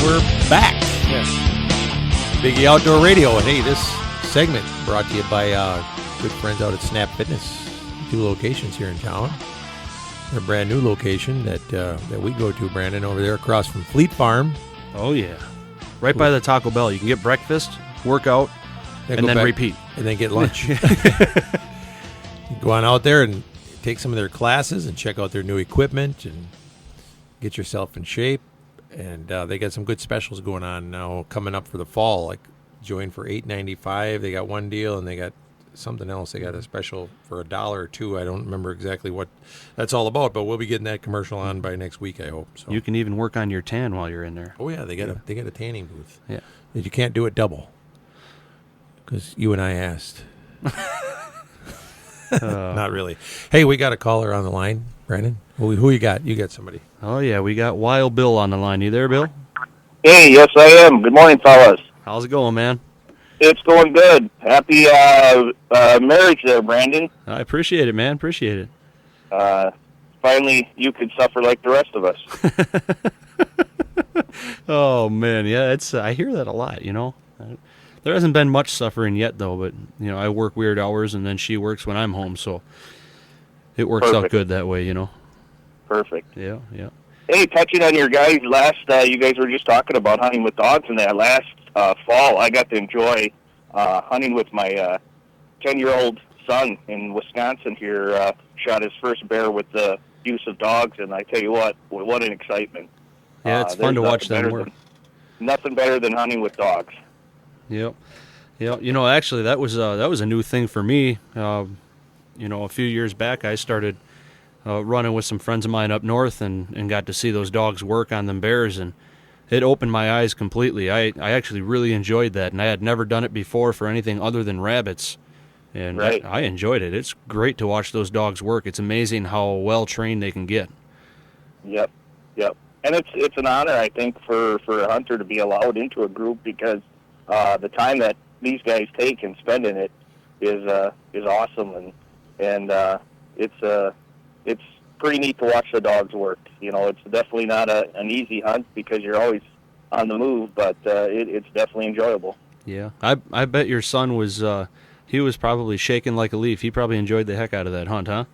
we're back. Yes. Biggie Outdoor Radio. And hey, this segment brought to you by good friends out at Snap Fitness. 2 locations here in town. Their brand new location that we go to, Brandon, over there across from Fleet Farm. Oh, yeah. Right by the Taco Bell. You can get breakfast, work out, and then repeat. And then get lunch. Go on out there and take some of their classes and check out their new equipment and get yourself in shape. And they got some good specials going on now coming up for the fall. Like join for $8.95. They got one deal, and they got something else. They got a special for $1 or $2. I don't remember exactly what that's all about, but we'll be getting that commercial on by next week, I hope. So you can even work on your tan while you're in there. Oh yeah, they got a tanning booth. Yeah, you can't do it double because you and I asked. Not really. Hey, we got a caller on the line, Brandon. Who you got? You got somebody. Oh, yeah, we got Wild Bill on the line. You there, Bill? Hey, yes, I am. Good morning, fellas. How's it going, man? It's going good. Happy marriage there, Brandon. I appreciate it, man. Appreciate it. Finally, you could suffer like the rest of us. Oh, man, yeah, I hear that a lot, you know. There hasn't been much suffering yet, though, but, you know, I work weird hours, and then she works when I'm home, so it works out good that way, you know. Perfect. Yeah, yeah. Hey, touching on your guys' last, you guys were just talking about hunting with dogs, and that last fall, I got to enjoy hunting with my 10-year-old son in Wisconsin here, shot his first bear with the use of dogs, and I tell you what an excitement. Yeah, it's fun to watch them work. Nothing better than hunting with dogs. Yep. Yeah, you know, actually, that was a new thing for me. You know, a few years back, I started running with some friends of mine up north and got to see those dogs work on them bears, and it opened my eyes completely. I actually really enjoyed that, and I had never done it before for anything other than rabbits, and right. I enjoyed it. It's great to watch those dogs work. It's amazing how well trained they can get. Yep. And it's an honor, I think, for a hunter to be allowed into a group because the time that these guys take and spend in it is awesome, and it's pretty neat to watch the dogs work. You know, it's definitely not an easy hunt because you're always on the move, but it's definitely enjoyable. Yeah, I bet your son was he was probably shaking like a leaf. He probably enjoyed the heck out of that hunt, huh?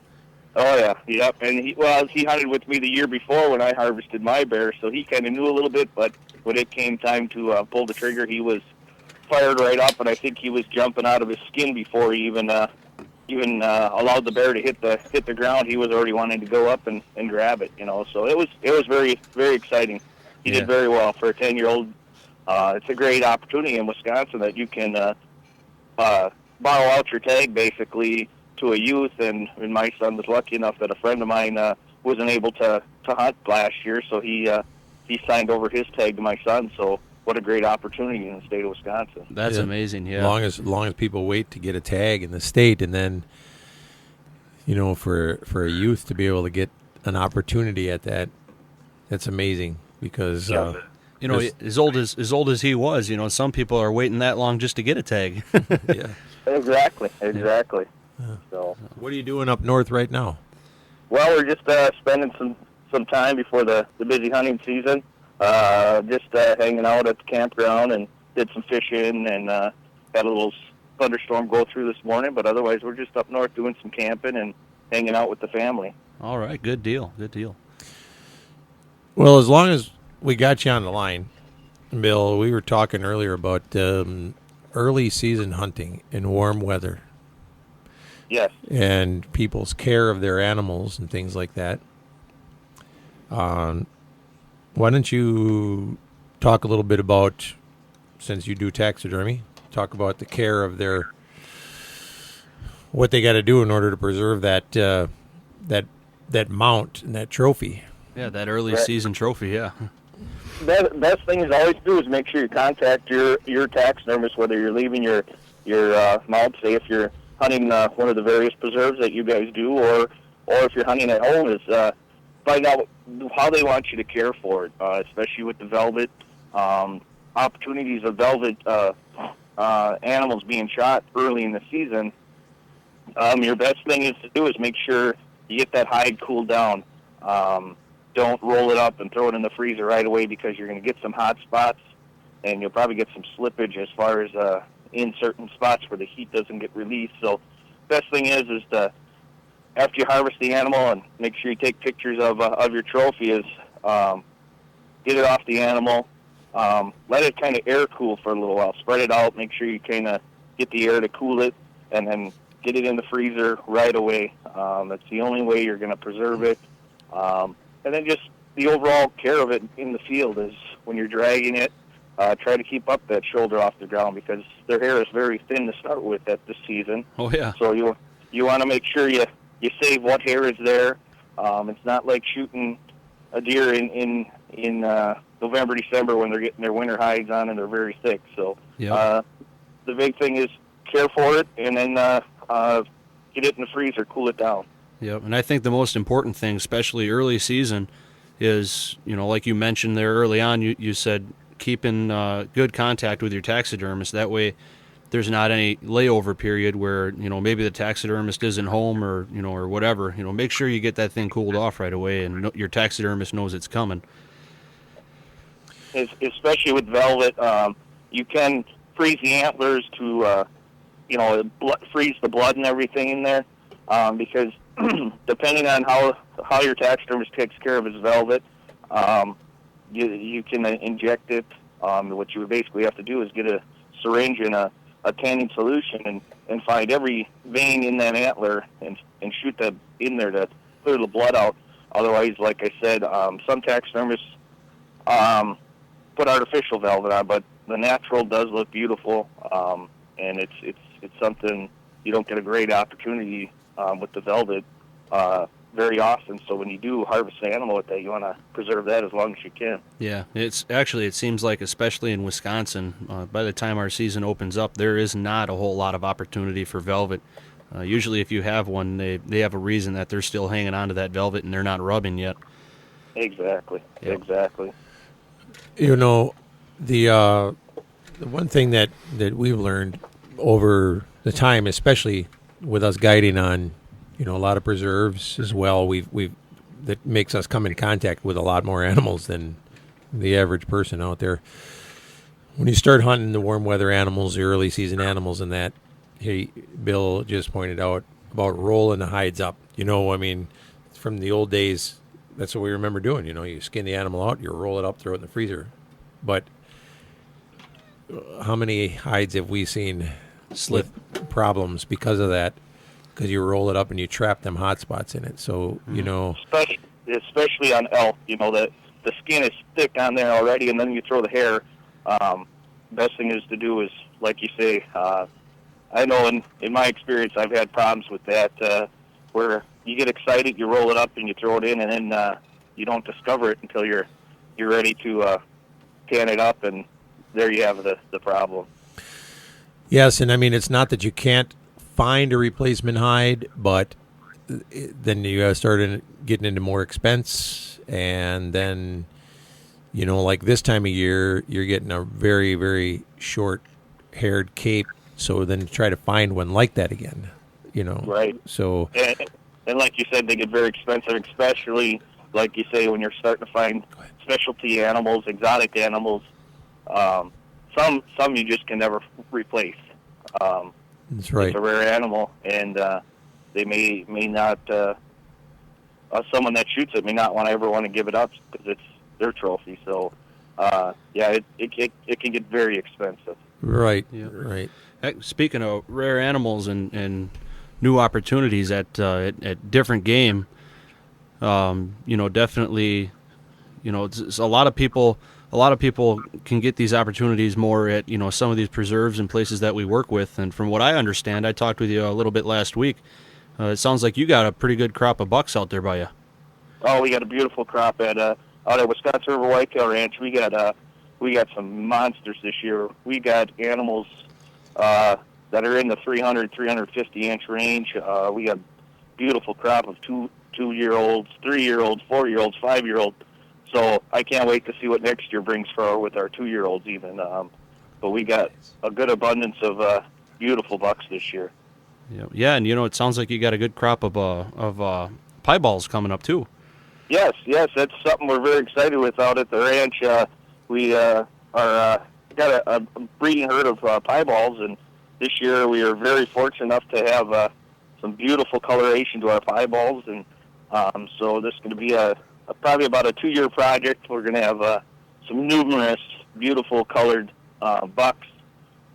Oh yeah, yep. And he hunted with me the year before when I harvested my bear, so he kind of knew a little bit. But when it came time to pull the trigger, he was fired right up, and I think he was jumping out of his skin before he even allowed the bear to hit the ground. He was already wanting to go up and grab it, you know. So it was very, very exciting. He did very well for a 10-year-old. It's a great opportunity in Wisconsin that you can borrow out your tag basically to a youth, and my son was lucky enough that a friend of mine wasn't able to hunt last year, so he signed over his tag to my son. So what a great opportunity in the state of Wisconsin. That's amazing, yeah. Long as people wait to get a tag in the state, and then, you know, for a youth to be able to get an opportunity at that's amazing because you know, as old as he was, you know, some people are waiting that long just to get a tag. Yeah. Exactly. Yeah. So what are you doing up north right now? Well, we're just spending some time before the busy hunting season. Just hanging out at the campground and did some fishing and had a little thunderstorm go through this morning, but otherwise we're just up north doing some camping and hanging out with the family. All right, good deal. Well, as long as we got you on the line, Bill, we were talking earlier about early season hunting in warm weather. Yes. And people's care of their animals and things like that. Why don't you talk a little bit about, since you do taxidermy, talk about the care of what they got to do in order to preserve that mount and that trophy. Yeah, that early season trophy, yeah. Best thing is always do is make sure you contact your taxidermist, whether you're leaving your mount, say if you're hunting one of the various preserves that you guys do, or if you're hunting at home, is find out how they want you to care for it, especially with the velvet opportunities of velvet animals being shot early in the season. Your best thing is to do is make sure you get that hide cooled down. don't roll it up and throw it in the freezer right away, because you're going to get some hot spots, and you'll probably get some slippage as far as in certain spots where the heat doesn't get released. So best thing is to, after you harvest the animal, and make sure you take pictures of your trophy, is get it off the animal, let it kind of air cool for a little while, spread it out, make sure you kind of get the air to cool it, and then get it in the freezer right away. That's the only way you're going to preserve it. And then just the overall care of it in the field is, when you're dragging it, try to keep up that shoulder off the ground, because their hair is very thin to start with at this season. Oh, yeah. So you want to make sure you save what hair is there. It's not like shooting a deer in November, December, when they're getting their winter hides on and they're very thick. So Yep. the big thing is care for it, and then get it in the freezer, cool it down. Yep, and I think the most important thing, especially early season, is, like you mentioned there early on, you said keeping good contact with your taxidermist. That way there's not any layover period where, maybe the taxidermist isn't home or whatever. Make sure you get that thing cooled off right away, and your taxidermist knows it's coming. Especially with velvet, you can freeze the antlers to, freeze the blood and everything in there, because depending on how your taxidermist takes care of his velvet, you can inject it. What you would basically have to do is get a syringe and a tanning solution and find every vein in that antler and shoot that in there to clear the blood out. Otherwise, like I said, some taxidermists put artificial velvet on, but the natural does look beautiful, and it's something you don't get a great opportunity with the velvet very often. So when you do harvest an animal with that, you want to preserve that as long as you can. Yeah, it seems like, especially in Wisconsin, by the time our season opens up, there is not a whole lot of opportunity for velvet. Usually if you have one, they have a reason that they're still hanging on to that velvet and they're not rubbing yet. Exactly. Yep. Exactly. The one thing that we've learned over the time, especially with us guiding on, a lot of preserves as well, that makes us come in contact with a lot more animals than the average person out there. When you start hunting the warm weather animals, the early season animals, and that, Bill just pointed out about rolling the hides up. From the old days, that's what we remember doing. You skin the animal out, you roll it up, throw it in the freezer. But how many hides have we seen Slip. with problems because of that? Because you roll it up and you trap them hot spots in it. So, especially on elk, the skin is thick on there already, and then you throw the hair. Best thing is to do is, like you say, I know in my experience I've had problems with that, where you get excited, you roll it up and you throw it in, and then you don't discover it until you're ready to tan it up, and there you have the problem. Yes, and it's not that you can't find a replacement hide, but then you start getting into more expense, and then like this time of year you're getting a very, very short haired cape, so then try to find one like that again, Right. So and like you said, they get very expensive, especially like you say when you're starting to find specialty animals, exotic animals. Some you just can never replace. that's right. It's a rare animal, and they may not. Someone that shoots it may not ever want to give it up because it's their trophy. So, it can get very expensive. Right. Yeah. Right. Speaking of rare animals and new opportunities at different game, definitely, it's a lot of people. A lot of people can get these opportunities more at some of these preserves and places that we work with. And from what I understand, I talked with you a little bit last week. It sounds like you got a pretty good crop of bucks out there by you. Oh, we got a beautiful crop out at Wisconsin River Whitetail Ranch. We got some monsters this year. We got animals that are in the 300, 350-inch range. We got beautiful crop of 2-year-olds, 3-year-olds, 4-year-olds, 5-year-olds. So I can't wait to see what next year brings with our 2-year-olds even. But we got a good abundance of beautiful bucks this year. Yeah, and it sounds like you got a good crop of pieballs coming up too. Yes, that's something we're very excited with out at the ranch. We got a breeding herd of pieballs, and this year we are very fortunate enough to have some beautiful coloration to our pieballs, and so this is going to be probably about a 2-year project. We're going to have some numerous beautiful colored bucks,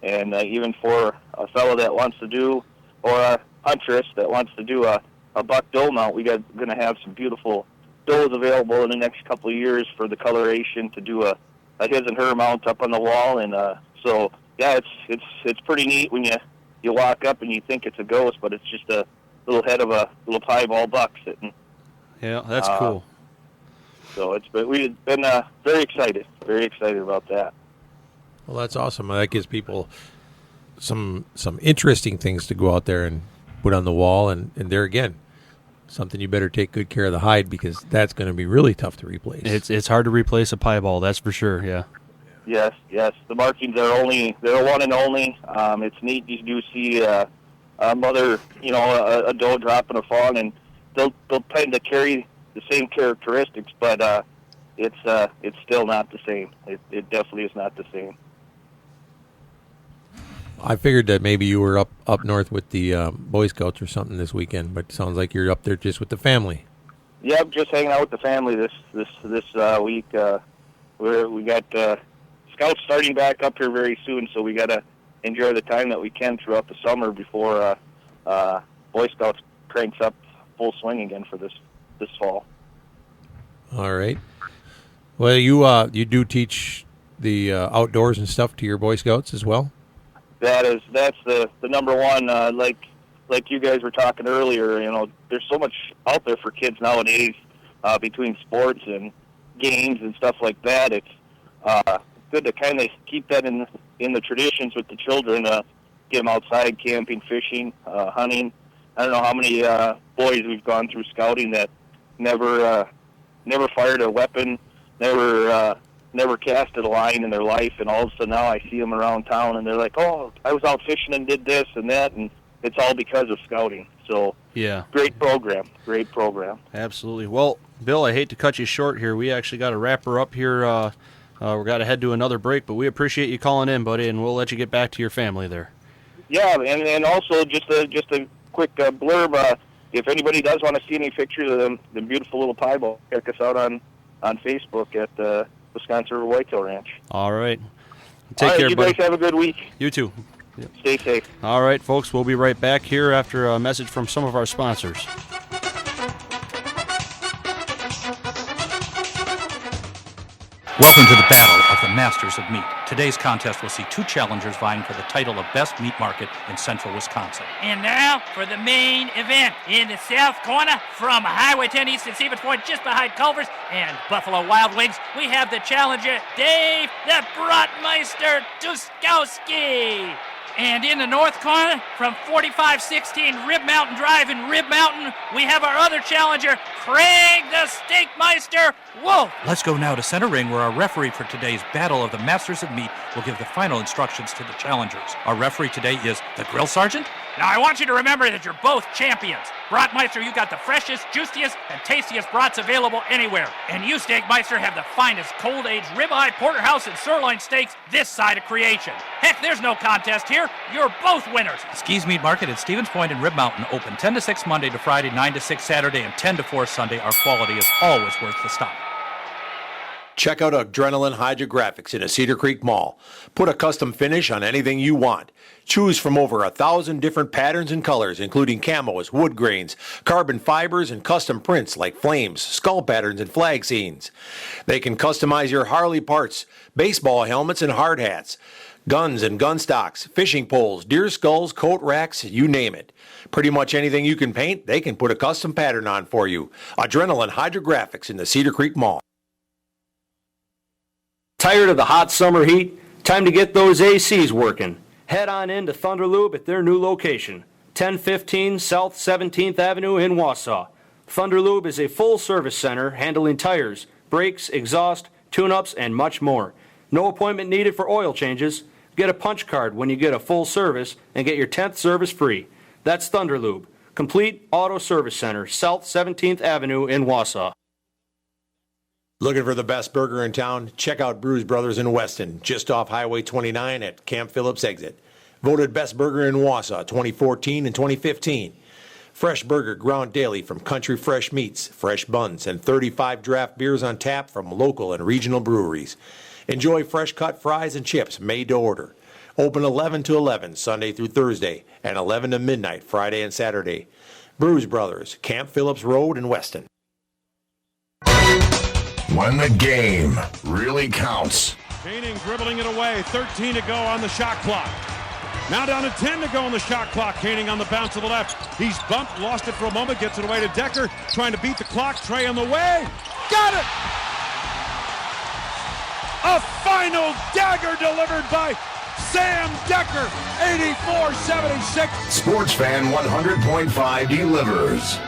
and even for a fellow that wants to do, or a huntress that wants to do a buck doe mount, we're going to have some beautiful does available in the next couple of years for the coloration to do a his and her mount up on the wall. And so yeah, it's pretty neat when you walk up and you think it's a ghost, but it's just a little head of a little piebald buck sitting. Yeah, that's cool. So we've been very excited about that. Well, that's awesome. That gives people some interesting things to go out there and put on the wall, and there again, something you better take good care of the hide, because that's going to be really tough to replace. It's hard to replace a piebald, that's for sure. Yeah. Yes. The markings they're one and only. It's neat. You do see a mother, a doe dropping a fawn, and they'll tend to carry the same characteristics, but it's still not the same. It definitely is not the same. I figured that maybe you were up north with the Boy Scouts or something this weekend, but it sounds like you're up there just with the family. Yep, just hanging out with the family this week. We got Scouts starting back up here very soon, so we got to enjoy the time that we can throughout the summer before Boy Scouts cranks up full swing again for this fall. All right. Well, you do teach the outdoors and stuff to your Boy Scouts as well? That's the number one. Like you guys were talking earlier, there's so much out there for kids nowadays between sports and games and stuff like that. It's good to kind of keep that in the traditions with the children. Get them outside, camping, fishing, hunting. I don't know how many boys we've gone through scouting that never fired a weapon, never casted a line in their life, and all of a sudden now I see them around town and they're like, oh, I was out fishing and did this and that, and it's all because of scouting. So yeah, great program. Absolutely. Well, Bill, I hate to cut you short here. We actually got to wrap her up here. We're got to head to another break, but we appreciate you calling in, buddy, and we'll let you get back to your family there. Yeah, and also just a quick blurb. If anybody does want to see any pictures of the beautiful little piebald, check us out on Facebook at the Wisconsin River Whitetail Ranch. All right. Take care, you buddy. guys have a good week. You too. Yep. Stay safe. All right, folks, we'll be right back here after a message from some of our sponsors. Welcome to the Battle of the Masters of Meat. Today's contest will see 2 challengers vying for the title of Best Meat Market in central Wisconsin. And now for the main event. In the south corner, from Highway 10 East and Stevens Point, just behind Culver's and Buffalo Wild Wings, we have the challenger, Dave the Brotmeister Tuskowski. And in the north corner, from 4516 Rib Mountain Drive in Rib Mountain, we have our other challenger, Craig the Steakmeister Wolf. Let's go now to center ring, where our referee for today's Battle of the Masters of Meat will give the final instructions to the challengers. Our referee today is the Grill Sergeant. Now, I want you to remember that you're both champions. Brotmeister, you got the freshest, juiciest, and tastiest brats available anywhere. And you, Steakmeister, have the finest cold-aged ribeye, porterhouse, and sirloin steaks this side of creation. Heck, there's no contest here. You're both winners. Ski's Meat Market at Stevens Point and Rib Mountain, open 10 to 6 Monday to Friday, 9 to 6 Saturday, and 10 to 4 Sunday. Our quality is always worth the stop. Check out Adrenaline Hydrographics in a Cedar Creek Mall. Put a custom finish on anything you want. Choose from over 1,000 different patterns and colors, including camos, wood grains, carbon fibers, and custom prints like flames, skull patterns, and flag scenes. They can customize your Harley parts, baseball helmets, and hard hats, guns and gun stocks, fishing poles, deer skulls, coat racks, you name it. Pretty much anything you can paint, they can put a custom pattern on for you. Adrenaline Hydrographics in the Cedar Creek Mall. Tired of the hot summer heat? Time to get those ACs working. Head on in to Thunder Lube at their new location, 1015 South 17th Avenue in Wausau. Thunder Lube is a full-service center handling tires, brakes, exhaust, tune-ups, and much more. No appointment needed for oil changes. Get a punch card when you get a full service and get your 10th service free. That's Thunder Lube, complete auto service center, South 17th Avenue in Wausau. Looking for the best burger in town? Check out Brews Brothers in Weston, just off Highway 29 at Camp Phillips exit. Voted best burger in Wausau 2014 and 2015. Fresh burger ground daily from country fresh meats, fresh buns, and 35 draft beers on tap from local and regional breweries. Enjoy fresh cut fries and chips made to order. Open 11 to 11 Sunday through Thursday and 11 to midnight Friday and Saturday. Brews Brothers, Camp Phillips Road in Weston. When the game really counts. Koenig dribbling it away. 13 to go on the shot clock. Now down to 10 to go on the shot clock. Koenig on the bounce to the left. He's bumped, lost it for a moment, gets it away to Decker. Trying to beat the clock. Trey on the way. Got it! A final dagger delivered by Sam Decker. 84-76. Sports Fan 100.5 delivers.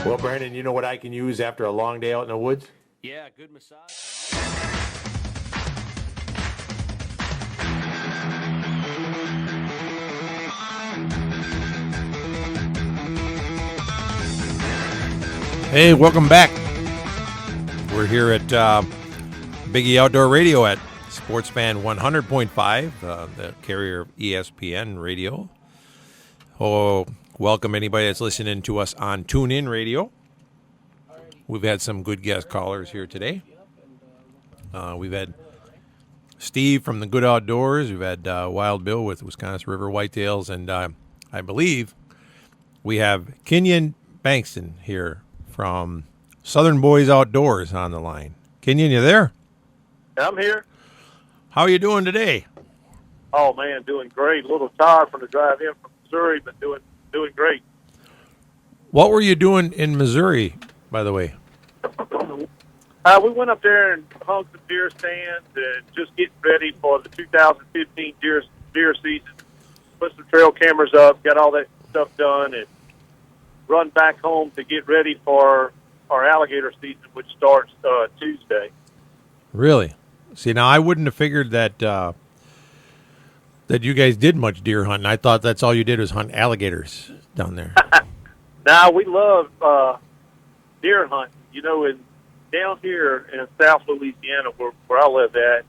Well, Brandon, you know what I can use after a long day out in the woods? Yeah, good massage. Hey, welcome back. We're here at Biggie Outdoor Radio at Sports Fan 100.5, the carrier of ESPN Radio. Oh, welcome anybody that's listening to us on TuneIn Radio. We've had some good guest callers here today. We've had Steve from the Good Outdoors. We've had Wild Bill with Wisconsin River Whitetails. And I believe we have Kenyon Bankston here from Southern Boys Outdoors on the line. Kenyon, you there? I'm here. How are you doing today? Oh, man, doing great. A little tired from the drive in from Missouri, but doing great. What were you doing in Missouri, by the way? We went up there and hung some deer stands and just getting ready for the 2015 deer season. Put some trail cameras up, got all that stuff done, and run back home to get ready for our alligator season, which starts Tuesday. Really? See, now I wouldn't have figured that that you guys did much deer hunting. I thought that's all you did was hunt alligators down there. Now, we love deer hunting. You know, down here in South Louisiana, where I live at,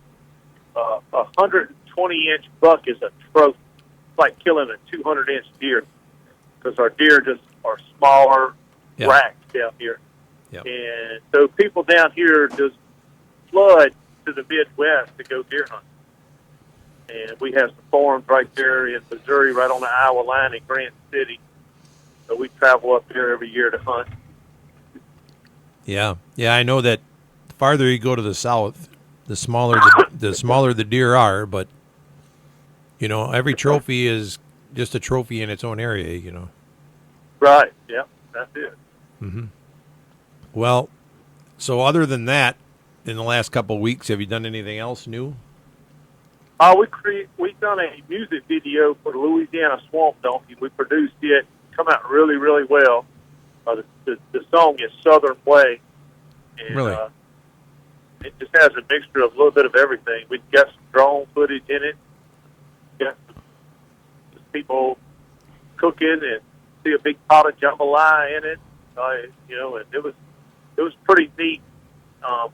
a 120-inch buck is a trophy. It's like killing a 200-inch deer because our deer just are smaller racks down here. Yep. And so people down here just flood to the Midwest to go deer hunting. And we have some farms right there in Missouri, right on the Iowa line in Grant City. So we travel up there every year to hunt. Yeah, I know that the farther you go to the south, the smaller the smaller the deer are. But you know, every trophy is just a trophy in its own area. You know. Right. Yeah, that's it. Mm-hmm. Well, so other than that, in the last couple of weeks, have you done anything else new? We've done a music video for the Louisiana Swamp Donkey. We produced it. Come out really, really well. The song is Southern Way. And, really? It just has a mixture of a little bit of everything. We've got some drone footage in it. Got some people cooking and see a big pot of jambalaya in it. You know, and it was pretty neat.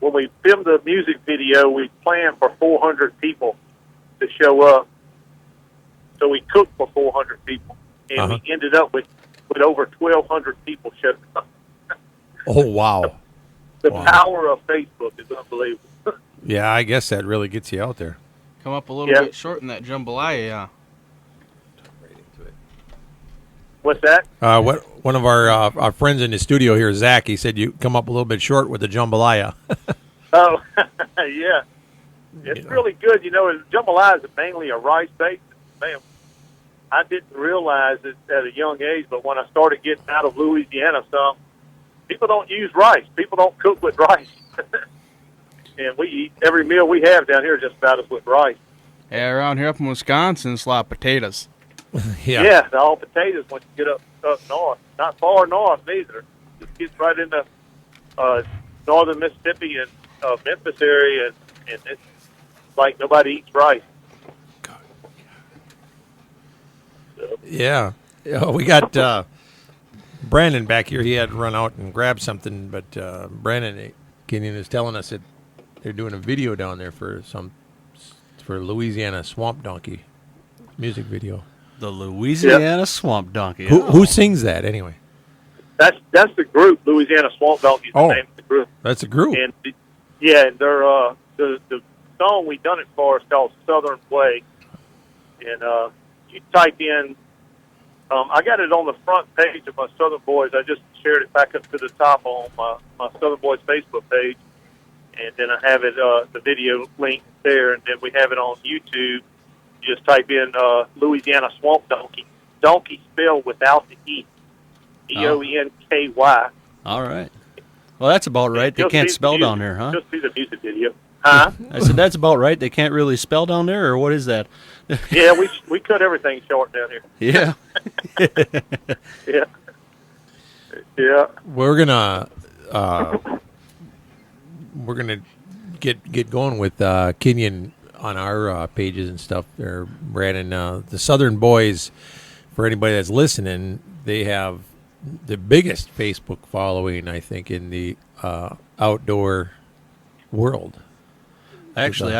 When we filmed the music video, we planned for 400 people to show up. So we cooked for 400 people, and we ended up with over 1,200 people showing up. Oh, wow. The power of Facebook is unbelievable. Yeah, I guess that really gets you out there. Come up a little bit short in that jambalaya, yeah. What's that? One of our friends in the studio here, Zach, he said you come up a little bit short with the jambalaya. Oh, yeah. It's really good. You know, jambalaya is mainly a rice base. Man, I didn't realize it at a young age, but when I started getting out of Louisiana some, people don't use rice. People don't cook with rice. And we eat every meal we have down here just about is with rice. Yeah, around here up in Wisconsin, it's a lot of potatoes. Yeah, all potatoes once you get up north. Not far north neither. Just gets right into northern Mississippi and Memphis area, and it's like nobody eats rice. So. Yeah, we got Brandon back here, he had to run out and grab something, but Brandon Kenyon is telling us that they're doing a video down there for Louisiana Swamp Donkey music video. The Louisiana Swamp Donkey. Who sings that anyway? That's the group, Louisiana Swamp Donkey is the name of the group. That's a group. And they're the song we done it for is called Southern Way. And you type in, I got it on the front page of my Southern Boys. I just shared it back up to the top on my Southern Boys Facebook page. And then I have it, the video link there, and then we have it on YouTube. You just type in Louisiana Swamp Donkey. Donkey spelled without the E. D-O-N-K-Y. All right. Well, that's about right. They can't spell down there, huh? Just see the music video. Huh? I said, that's about right. They can't really spell down there, or what is that? Yeah, we cut everything short down here. Yeah. Yeah. Yeah. We're gonna get going with Kenyon on our pages and stuff there, Brandon. The Southern Boys, for anybody that's listening, they have the biggest Facebook following, I think, in the outdoor world. Actually,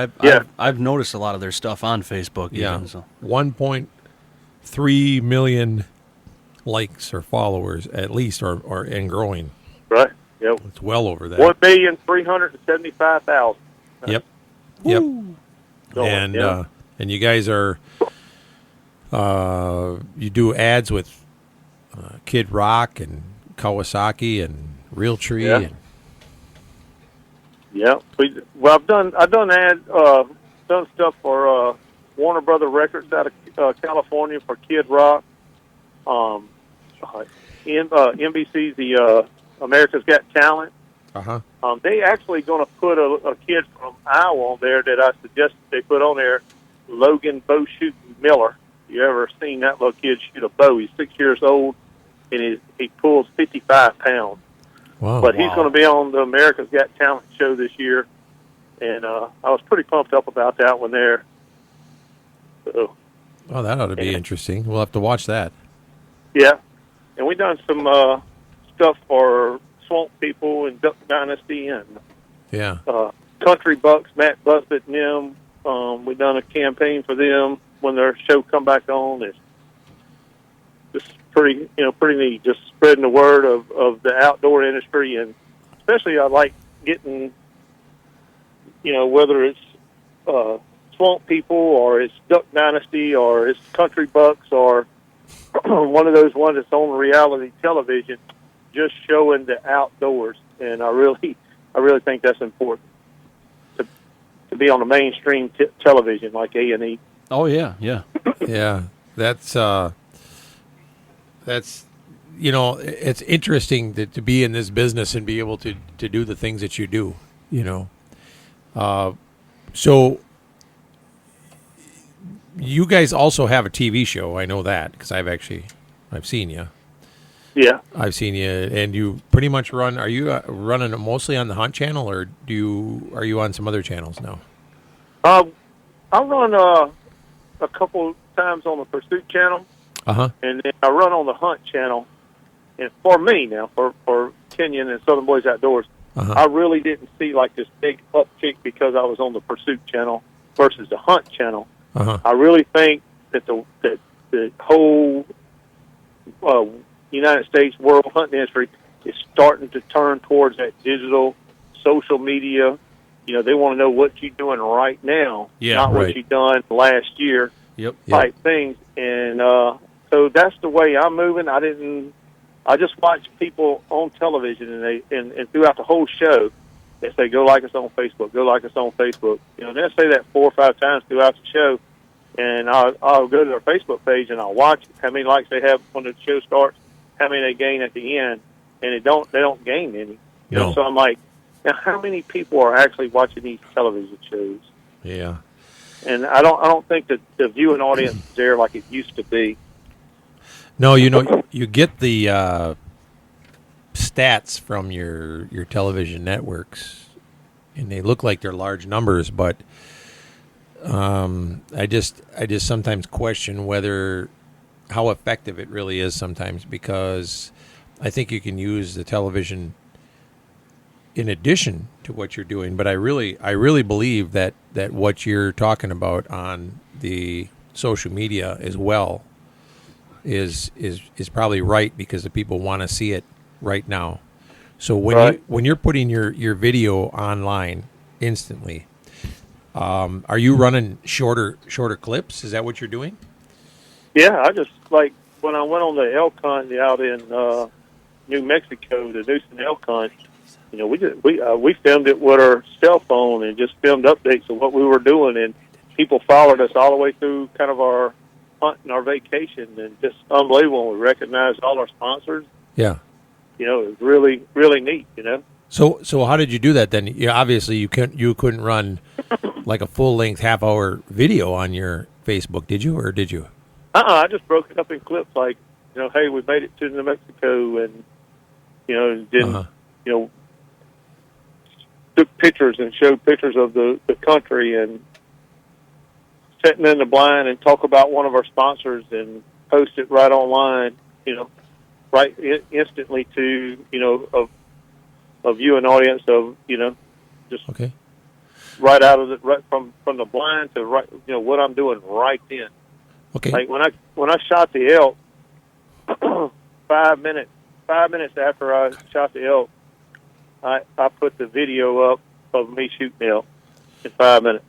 I've noticed a lot of their stuff on Facebook. Even, so. 1.3 million likes or followers at least, or and growing. Right. Yep. It's well over that. 1,375,000. Yep. Woo. And and you guys are you do ads with Kid Rock and Kawasaki and Hr3. Yeah. And yeah. I've done done stuff for Warner Brother Records out of California for Kid Rock. NBC's the America's Got Talent. They actually going to put a kid from Iowa on there that I suggested they put on there, Logan Bow Shooting Miller. You ever seen that little kid shoot a bow? He's 6 years old, and he pulls 55 pounds. Wow. But he's going to be on the America's Got Talent show this year, and I was pretty pumped up about that one there. So, oh, that ought to be interesting. We'll have to watch that. Yeah, and we done some stuff for Swamp People and Duck Dynasty and Country Bucks, Matt Busbitt and them. We done a campaign for them when their show come back on. It's just pretty neat, just spreading the word of the outdoor industry, and especially I like getting, whether it's Swamp People or it's Duck Dynasty or it's Country Bucks or one of those ones that's on reality television, just showing the outdoors, and I really think that's important to be on the mainstream television like A&E. Oh yeah. Yeah, that's it's interesting to be in this business and be able to do the things that you do. So you guys also have a TV show. I know that because I've seen you. Yeah, I've seen you, and you pretty much run. Are you running it mostly on the Hunt Channel, or are you on some other channels now? I run a couple times on the Pursuit Channel, and then I run on the Hunt Channel. And for me now, for Kenyon and Southern Boys Outdoors, I really didn't see like this big uptick because I was on the Pursuit Channel versus the Hunt Channel. I really think that the whole United States world hunting industry is starting to turn towards that digital social media. They want to know what you're doing right now, not what you've done last year type things. And so that's the way I'm moving. I just watch people on television, and throughout the whole show, they say, go like us on Facebook, go like us on Facebook. They'll say that 4 or 5 times throughout the show, and I'll go to their Facebook page and I'll watch how many likes they have when the show starts, how many they gain at the end, and they don't gain any. So I'm like, now how many people are actually watching these television shows? Yeah. And I don't think that the viewing audience is there like it used to be. No, you get the stats from your television networks, and they look like they're large numbers, but I just sometimes question how effective it really is sometimes, because I think you can use the television in addition to what you're doing. But I really believe that what you're talking about on the social media as well is probably right, because the people want to see it right now. So when you're putting your video online instantly, are you running shorter clips? Is that what you're doing? Yeah, I just, like, when I went on the elk hunt out in New Mexico, the Newsom elk hunt, you know, we filmed it with our cell phone and just filmed updates of what we were doing, and people followed us all the way through kind of our hunt and our vacation, and just unbelievable. We recognized all our sponsors. Yeah. You know, it was really, really neat, you know. So how did you do that then? Obviously you couldn't run like a full-length half-hour video on your Facebook, did you, or did you? I just broke it up in clips, like, you know, hey, we made it to New Mexico, and, you know, you know, took pictures and showed pictures of the country, and sitting in the blind and talk about one of our sponsors and post it right online, you know, right instantly to, you know, a viewing audience of, you know, just right out of right from the blind to right, you know, what I'm doing right then. Okay. Like when I shot the elk, 5 minutes after I shot the elk, I put the video up of me shooting the elk in 5 minutes.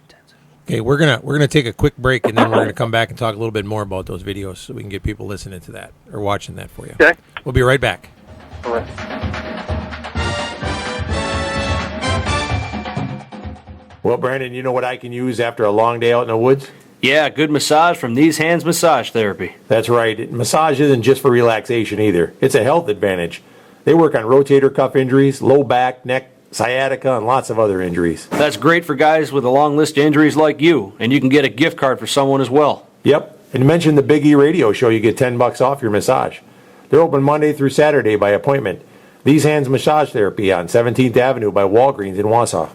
Okay, we're gonna take a quick break, and then we're gonna come back and talk a little bit more about those videos, so we can get people listening to that or watching that for you. Okay. We'll be right back. All right. Well, Brandon, you know what I can use after a long day out in the woods? Yeah, good massage from These Hands Massage Therapy. That's right. Massage isn't just for relaxation either. It's a health advantage. They work on rotator cuff injuries, low back, neck, sciatica, and lots of other injuries. That's great for guys with a long list of injuries like you, and you can get a gift card for someone as well. Yep. And mention the Big E Radio Show, you get $10 off your massage. They're open Monday through Saturday by appointment. These Hands Massage Therapy on 17th Avenue by Walgreens in Wausau.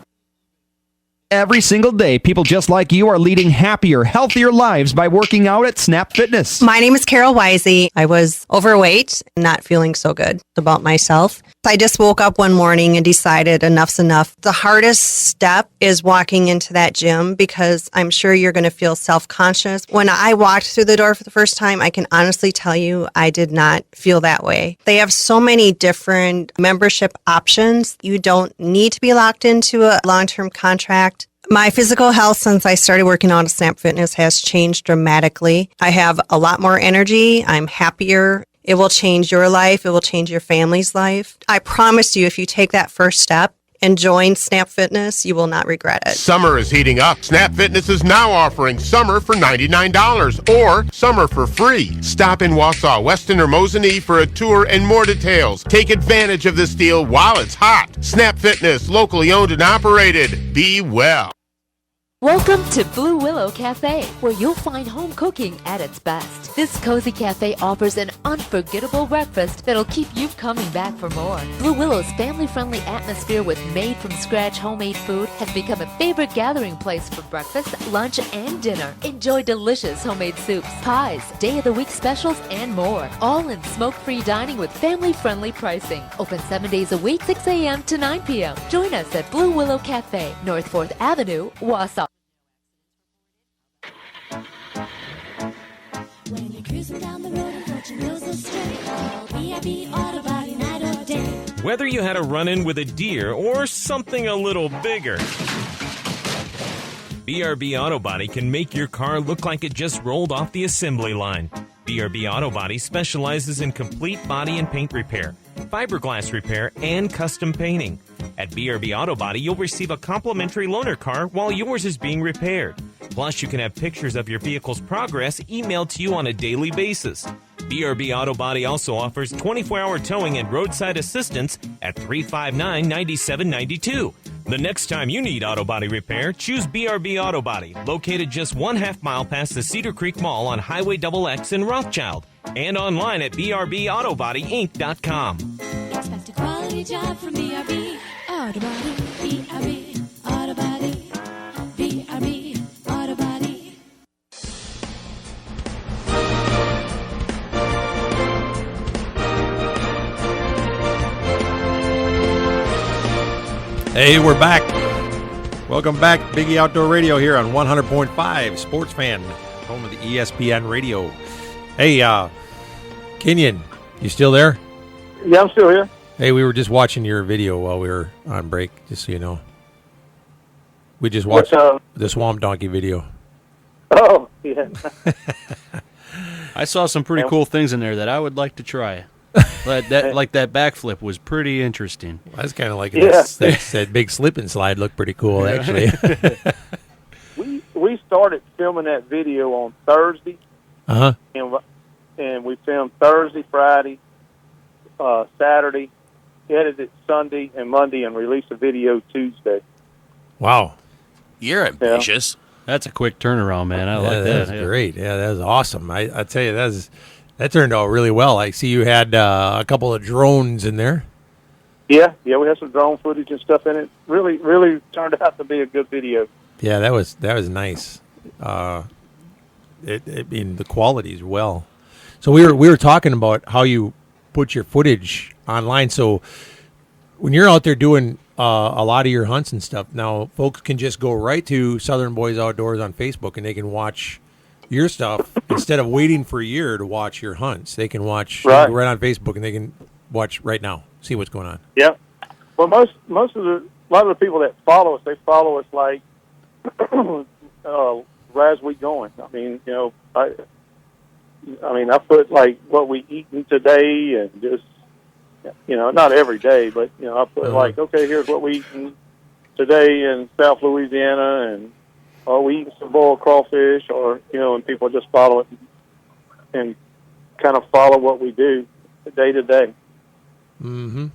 Every single day, people just like you are leading happier, healthier lives by working out at Snap Fitness. My name is Carol Wisey. I was overweight and not feeling so good about myself. I just woke up one morning and decided enough's enough. The hardest step is walking into that gym, because I'm sure you're going to feel self-conscious. When I walked through the door for the first time, I can honestly tell you I did not feel that way. They have so many different membership options. You don't need to be locked into a long-term contract. My physical health since I started working out at Snap Fitness has changed dramatically. I have a lot more energy. I'm happier. It will change your life. It will change your family's life. I promise you, if you take that first step and join Snap Fitness, you will not regret it. Summer is heating up. Snap Fitness is now offering summer for $99 or summer for free. Stop in Wausau, Weston, or Mosinee for a tour and more details. Take advantage of this deal while it's hot. Snap Fitness, locally owned and operated. Be well. Welcome to Blue Willow Cafe, where you'll find home cooking at its best. This cozy cafe offers an unforgettable breakfast that'll keep you coming back for more. Blue Willow's family-friendly atmosphere with made-from-scratch homemade food has become a favorite gathering place for breakfast, lunch, and dinner. Enjoy delicious homemade soups, pies, day-of-the-week specials, and more. All in smoke-free dining with family-friendly pricing. Open 7 days a week, 6 a.m. to 9 p.m. Join us at Blue Willow Cafe, North 4th Avenue, Wausau. When you're cruising down the road and don't you know so straight, call B.I.B. Auto Body night or day. Whether you had a run-in with a deer or something a little bigger, BRB Auto Body can make your car look like it just rolled off the assembly line. BRB Auto Body specializes in complete body and paint repair, fiberglass repair, and custom painting. At BRB Auto Body, you'll receive a complimentary loaner car while yours is being repaired. Plus, you can have pictures of your vehicle's progress emailed to you on a daily basis. BRB Auto Body also offers 24-hour towing and roadside assistance at 359-9792. The next time you need auto body repair, choose BRB Auto Body, located just 1/2 mile past the Cedar Creek Mall on Highway XX in Rothschild, and online at BRBAutoBodyInc.com. Expect a quality job from B.R.B. Auto Body, B.R.B. Auto Body, B.R.B. Auto Body. Hey, we're back. Welcome back, Biggie Outdoor Radio here on 100.5 Sports Fan, home of the ESPN Radio. Hey, Kenyon, you still there? Yeah, I'm still here. Hey, we were just watching your video while we were on break, just so you know. We just watched the Swamp Donkey video. Oh, yeah. I saw some pretty cool things in there that I would like to try. Like that backflip was pretty interesting. That's kind of like that big slip and slide looked pretty cool, actually. we started filming that video on Thursday. Uh-huh. And we filmed Thursday, Friday, Saturday, edited Sunday and Monday, and released a video Tuesday. Wow. You're ambitious. Yeah. That's a quick turnaround, man. I like that. That's great. Yeah, that was awesome. I tell you, that turned out really well. I see you had a couple of drones in there. Yeah, we had some drone footage and stuff in it. Really, really turned out to be a good video. Yeah, that was nice. The quality as well. So we were talking about how you put your footage online. So when you're out there doing a lot of your hunts and stuff, now folks can just go right to Southern Boys Outdoors on Facebook and they can watch your stuff instead of waiting for a year to watch your hunts. They can watch right on Facebook, and they can watch right now, see what's going on. Yeah. Well, a lot of the people that follow us, they follow us like as we going. I mean, I put like what we eating today, and just not every day, but I put like, okay, here's what we eating today in South Louisiana, and we eating some boiled crawfish, or and people just follow it and kind of follow what we do day to day. Mm-hmm.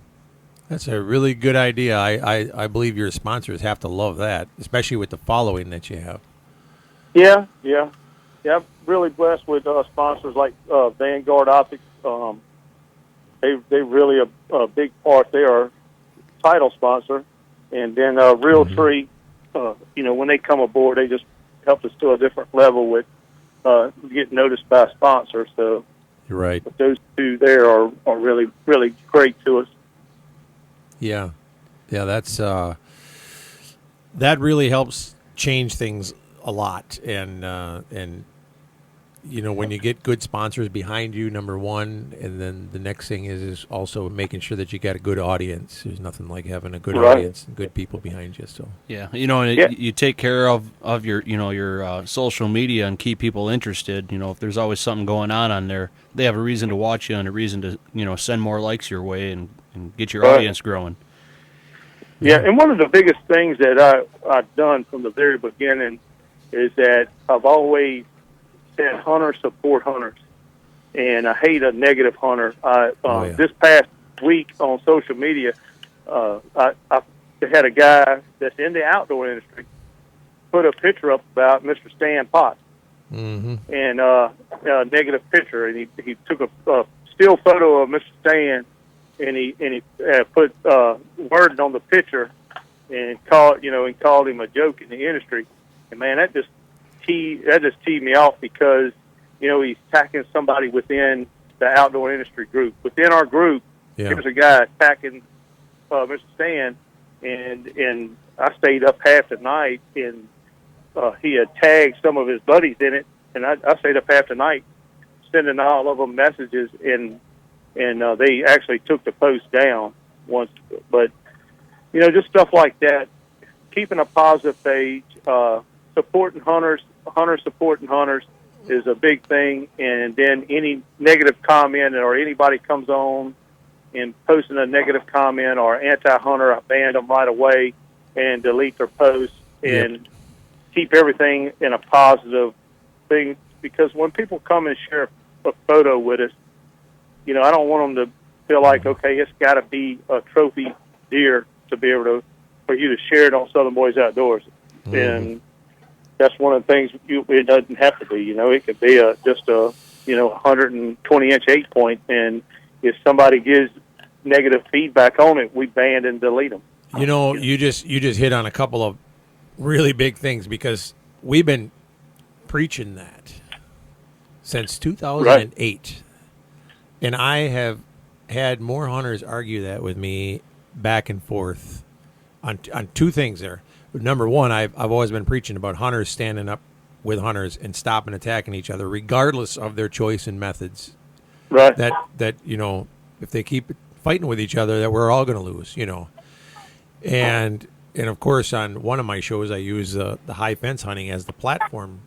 That's a really good idea. I believe your sponsors have to love that, especially with the following that you have. Yeah. I'm really blessed with sponsors like Vanguard Optics. They really a big part. They are title sponsor, and then Hr3. When they come aboard, they just help us to a different level with getting noticed by sponsors. So you're right. But those two there are really, really great to us. Yeah, that's that really helps change things a lot, and when you get good sponsors behind you, number one, and then the next thing is also making sure that you got a good audience. There's nothing like having a good audience and good people behind you. So you take care of your your social media and keep people interested. If there's always something going on there, they have a reason to watch you and a reason to send more likes your way and get your audience growing. Yeah, and one of the biggest things that I've done from the very beginning is that I've always said hunters support hunters, and I hate a negative hunter. This past week on social media, I had a guy that's in the outdoor industry put a picture up about Mr. Stan Potts, and a negative picture, and he took a still photo of Mr. Stan, and he put wording on the picture and called him a joke in the industry, and man, that just teed me off, because he's attacking somebody within the outdoor industry group. Within our group, there's a guy attacking Mr. Stan, and I stayed up half the night, and he had tagged some of his buddies in it, and I stayed up half the night sending all of them messages, and they actually took the post down once. But just stuff like that, keeping a positive page, supporting hunters supporting hunters is a big thing. And then any negative comment, or anybody comes on and posting a negative comment or anti-hunter, I ban them right away and delete their posts and keep everything in a positive thing. Because when people come and share a photo with us, I don't want them to feel like, okay, it's got to be a trophy deer to be able for you to share it on Southern Boys Outdoors. And that's one of the things. It doesn't have to be. It could be just a 120-inch 8-point, and if somebody gives negative feedback on it, we ban and delete them. You just hit on a couple of really big things, because we've been preaching that since 2008, and I have had more hunters argue that with me back and forth on two things there. Number one, I've always been preaching about hunters standing up with hunters and stopping attacking each other, regardless of their choice and methods. Right. That if they keep fighting with each other, that we're all going to lose. And of course, on one of my shows, I use the high fence hunting as the platform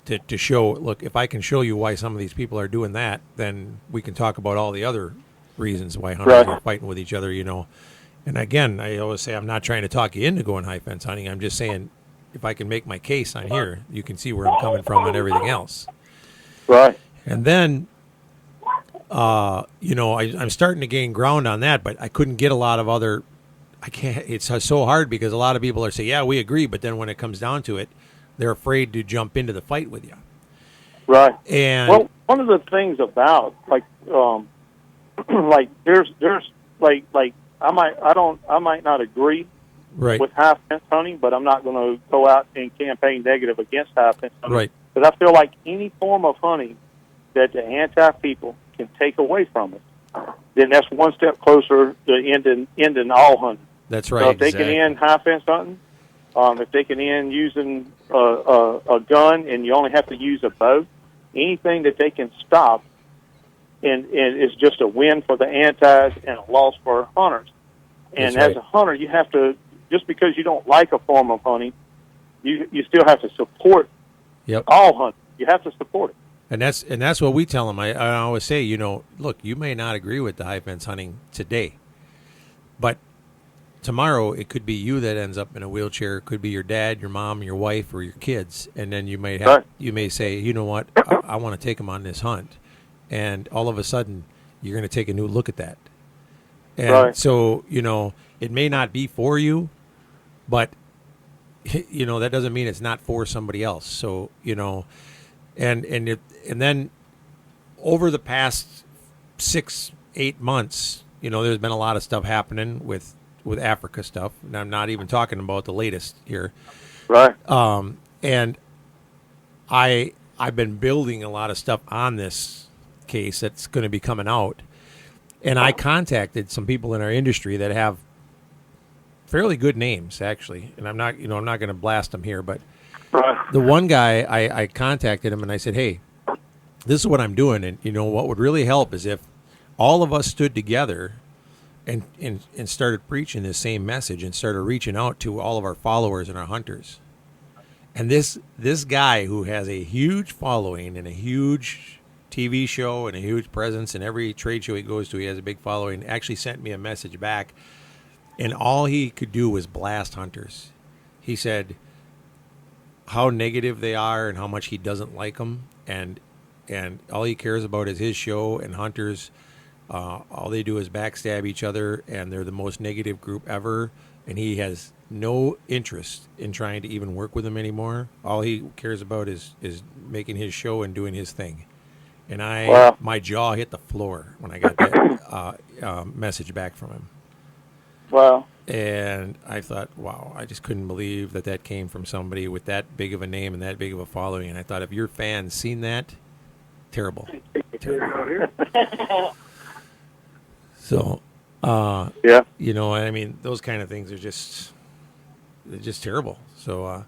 to show. Look, if I can show you why some of these people are doing that, then we can talk about all the other reasons why hunters are fighting with each other. And again, I always say I'm not trying to talk you into going high fence hunting. I'm just saying if I can make my case on here, you can see where I'm coming from on everything else. Right. And then, I'm starting to gain ground on that, but I couldn't get a lot of other. I can't. It's so hard because a lot of people are saying, "Yeah, we agree," but then when it comes down to it, they're afraid to jump into the fight with you. Right. And well, one of the things about like there's I might not agree right. with high fence hunting, but I'm not going to go out and campaign negative against high fence hunting. Right. Because I feel like any form of hunting that the anti-people can take away from us, then that's one step closer to ending all hunting. That's right. So if they can end high fence hunting, if they can end using a gun and you only have to use a bow, anything that they can stop, and it's just a win for the antis and a loss for hunters. And as a hunter, you have to, just because you don't like a form of hunting, you still have to support all hunting. You have to support it. And that's what we tell them. I always say, look, you may not agree with the high fence hunting today, but tomorrow it could be you that ends up in a wheelchair. It could be your dad, your mom, your wife, or your kids. And then you may say, you know what, I want to take them on this hunt. And all of a sudden, you're going to take a new look at that. And so, it may not be for you, but, that doesn't mean it's not for somebody else. So, and then over the past 6-8 months, there's been a lot of stuff happening with Africa stuff. And I'm not even talking about the latest here. Right. And I've been building a lot of stuff on this case that's going to be coming out. And I contacted some people in our industry that have fairly good names, actually. And I'm not going to blast them here, but the one guy, I contacted him and I said, hey, this is what I'm doing. And, what would really help is if all of us stood together and started preaching the same message and started reaching out to all of our followers and our hunters. And this guy who has a huge following and a huge TV show and a huge presence, and every trade show he goes to, he has a big following, actually sent me a message back, and all he could do was blast hunters. He said how negative they are and how much he doesn't like them, and all he cares about is his show and hunters. All they do is backstab each other, and they're the most negative group ever, and he has no interest in trying to even work with them anymore. All he cares about is making his show and doing his thing. And my jaw hit the floor when I got that message back from him. Wow. And I thought, wow, I just couldn't believe that came from somebody with that big of a name and that big of a following. And I thought, if your fans seen that, terrible. So, I mean, those kind of things are just terrible. So,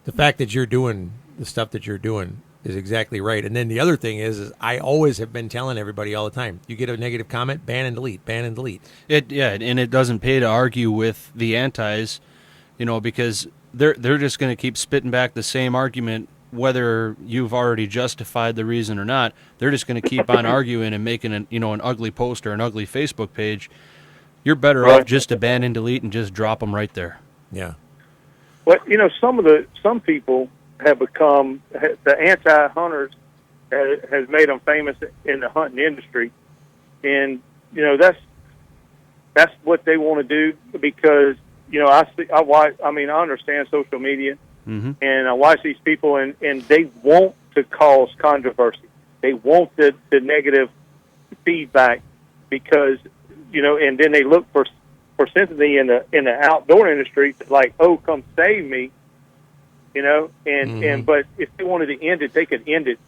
the fact that you're doing the stuff that you're doing is exactly right. And then the other thing is I always have been telling everybody all the time, you get a negative comment, ban and delete, ban and delete. And it doesn't pay to argue with the antis, because they're just going to keep spitting back the same argument, whether you've already justified the reason or not. They're just going to keep on arguing and making an ugly post or an ugly Facebook page. You're better off just to ban and delete and just drop them right there. Yeah. Well, some people have become, the anti-hunters has made them famous in the hunting industry, and that's what they want to do because I understand social media, and I watch these people, and they want to cause controversy. They want the negative feedback because and then they look for sympathy in the outdoor industry, like, oh, come save me. But if they wanted to end it, they could end it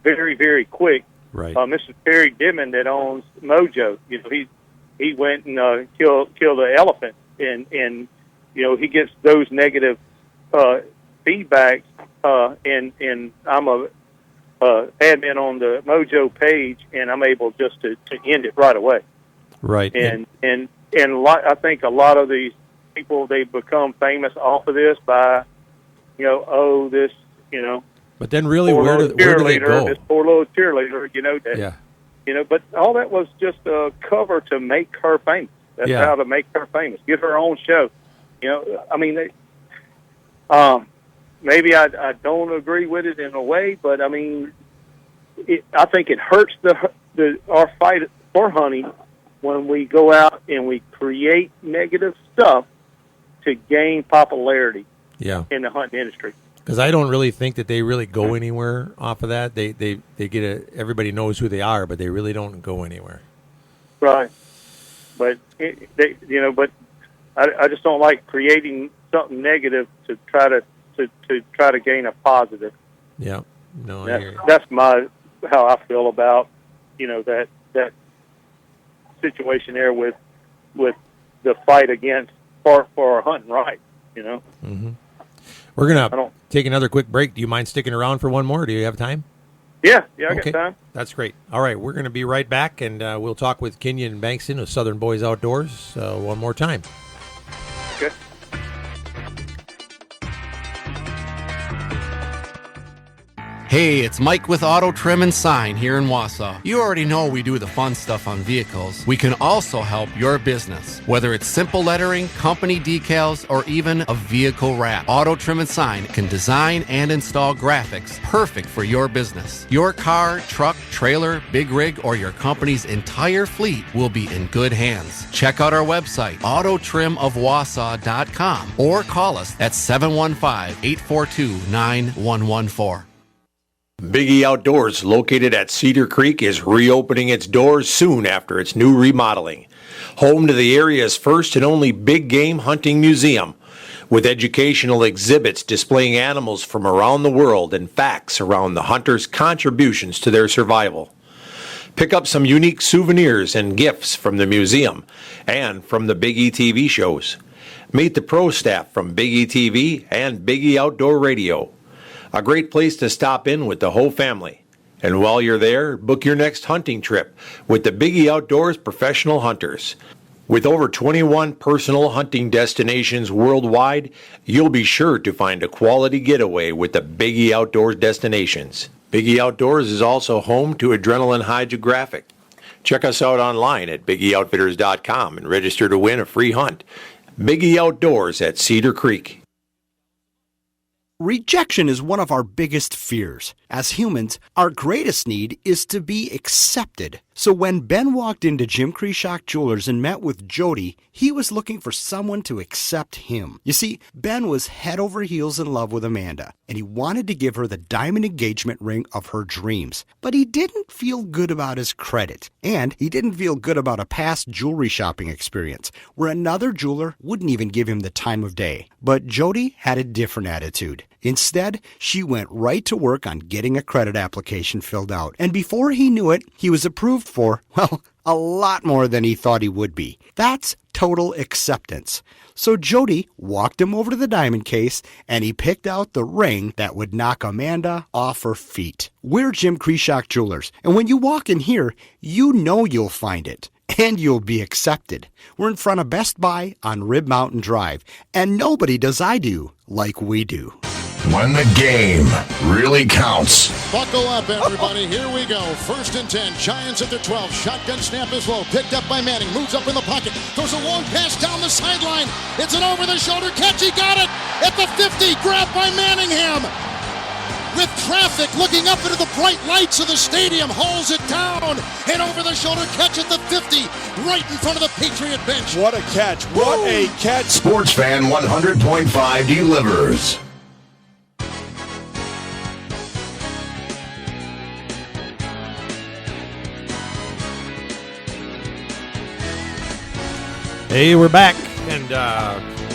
very, very quick. Right. Mr. Terry Dimon that owns Mojo, he went and killed the elephant and he gets those negative feedbacks, and I'm a admin on the Mojo page, and I'm able just to end it right away. Right. And I think a lot of these people, they become famous off of this by, this, But then really, poor where little do they go? This poor little cheerleader, that. Yeah. But all that was just a cover to make her famous. That's how to make her famous. Give her own show. Maybe I don't agree with it in a way, but I mean, I think it hurts our fight for hunting when we go out and we create negative stuff to gain popularity in the hunting industry. Because I don't really think that they really go anywhere off of that. They get everybody knows who they are, but they really don't go anywhere. Right. But but I just don't like creating something negative to try to gain a positive. Yeah. No, I hear you. That's how I feel about that situation there with the fight against for our hunting right. Mm-hmm. We're gonna take another quick break. Do you mind sticking around for one more? Do you have time? Yeah, I got time. That's great. All right, we're going to be right back, and we'll talk with Kenyon Bankston of Southern Boys Outdoors one more time. Okay. Hey, it's Mike with Auto Trim and Sign here in Wausau. You already know we do the fun stuff on vehicles. We can also help your business, whether it's simple lettering, company decals, or even a vehicle wrap. Auto Trim and Sign can design and install graphics perfect for your business. Your car, truck, trailer, big rig, or your company's entire fleet will be in good hands. Check out our website, autotrimofwausau.com, or call us at 715-842-9114. Big E Outdoors, located at Cedar Creek, is reopening its doors soon after its new remodeling. Home to the area's first and only big game hunting museum, with educational exhibits displaying animals from around the world and facts around the hunters' contributions to their survival. Pick up some unique souvenirs and gifts from the museum and from the Big E TV shows. Meet the pro staff from Big E TV and Big E Outdoor Radio. A great place to stop in with the whole family. And while you're there, book your next hunting trip with the Big E Outdoors Professional Hunters. With over 21 personal hunting destinations worldwide, you'll be sure to find a quality getaway with the Big E Outdoors destinations. Big E Outdoors is also home to Adrenaline Hydrographic. Check us out online at BigEOutfitters.com and register to win a free hunt. Big E Outdoors at Cedar Creek. Rejection is one of our biggest fears. As humans, our greatest need is to be accepted. So when Ben walked into Jim Krishock Jewelers and met with Jody, he was looking for someone to accept him. You see, Ben was head over heels in love with Amanda, and he wanted to give her the diamond engagement ring of her dreams. But he didn't feel good about his credit, and he didn't feel good about a past jewelry shopping experience where another jeweler wouldn't even give him the time of day. But Jody had a different attitude. Instead, she went right to work on getting a credit application filled out. And before he knew it, he was approved for, well, a lot more than he thought he would be. That's total acceptance. So Jody walked him over to the diamond case, and he picked out the ring that would knock Amanda off her feet. We're Jim Krishock Jewelers, and when you walk in here, you know you'll find it. And you'll be accepted. We're in front of Best Buy on Rib Mountain Drive, and nobody does I do like we do. When the game really counts. Buckle up, everybody. Here we go. 1st and 10. Giants at the 12. Shotgun snap is low. Picked up by Manning. Moves up in the pocket. Throws a long pass down the sideline. It's an over-the-shoulder catch. He got it at the 50. Grabbed by Manningham. With traffic looking up into the bright lights of the stadium. Hauls it down. An over-the-shoulder catch at the 50. Right in front of the Patriot bench. What a catch. What a catch. Sports Fan 100.5 delivers. Hey, we're back and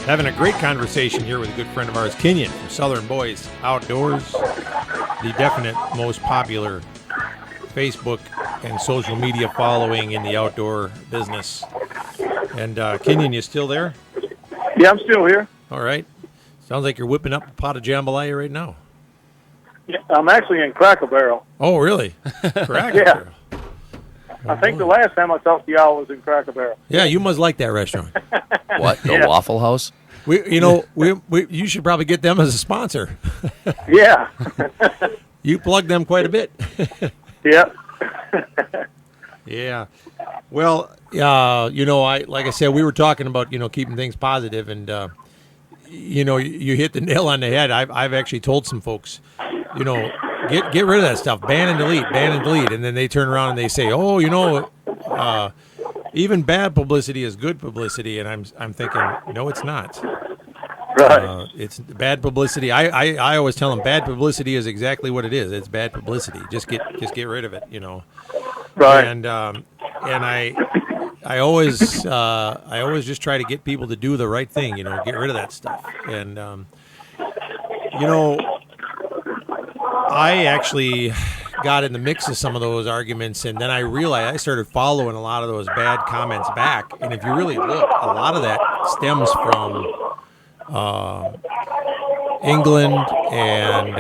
having a great conversation here with a good friend of ours, Kenyon from Southern Boys Outdoors, the definite most popular Facebook and social media following in the outdoor business. And Kenyon, you still there? Yeah, I'm still here. All right. Sounds like you're whipping up a pot of jambalaya right now. Yeah, I'm actually in Cracker Barrel. Oh, really? Cracker Yeah. Barrel. I think the last time I talked to y'all was in Cracker Barrel. Yeah, you must like that restaurant. What, the Yeah. Waffle House? You should probably get them as a sponsor. Yeah. You plug them quite a bit. Yeah. Yeah. Well, like I said, we were talking about, keeping things positive, and you hit the nail on the head. I've actually told some folks, get rid of that stuff, ban and delete, and then they turn around and they say, oh, even bad publicity is good publicity, and I'm thinking, no, it's not. Right. It's bad publicity. I always tell them bad publicity is exactly what it is. It's bad publicity. Just get rid of it. Right. And I always just try to get people to do the right thing. Get rid of that stuff. And I actually got in the mix of some of those arguments, and then I realized I started following a lot of those bad comments back. And if you really look, a lot of that stems from England and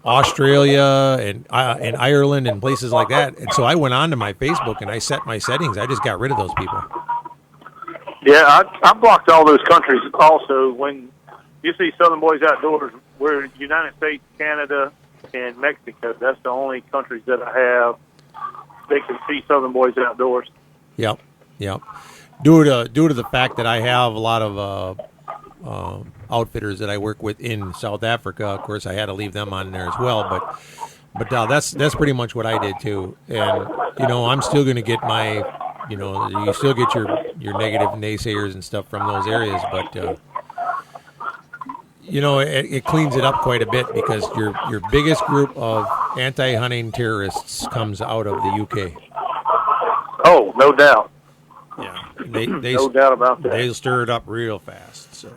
Australia and Ireland and places like that. And so I went on to my Facebook and I set my settings. I just got rid of those people. Yeah, I blocked all those countries also. When you see Southern Boys Outdoors, we're United States, Canada, and Mexico. That's the only countries that I have that can see Southern Boys Outdoors. Yep. Due to the fact that I have a lot of outfitters that I work with in South Africa, of course, I had to leave them on there as well. But that's pretty much what I did too. And I'm still going to get my, you still get your negative naysayers and stuff from those areas, but it cleans it up quite a bit because your biggest group of anti-hunting terrorists comes out of the UK. Oh, no doubt. Yeah, no doubt about that. They stir it up real fast. So,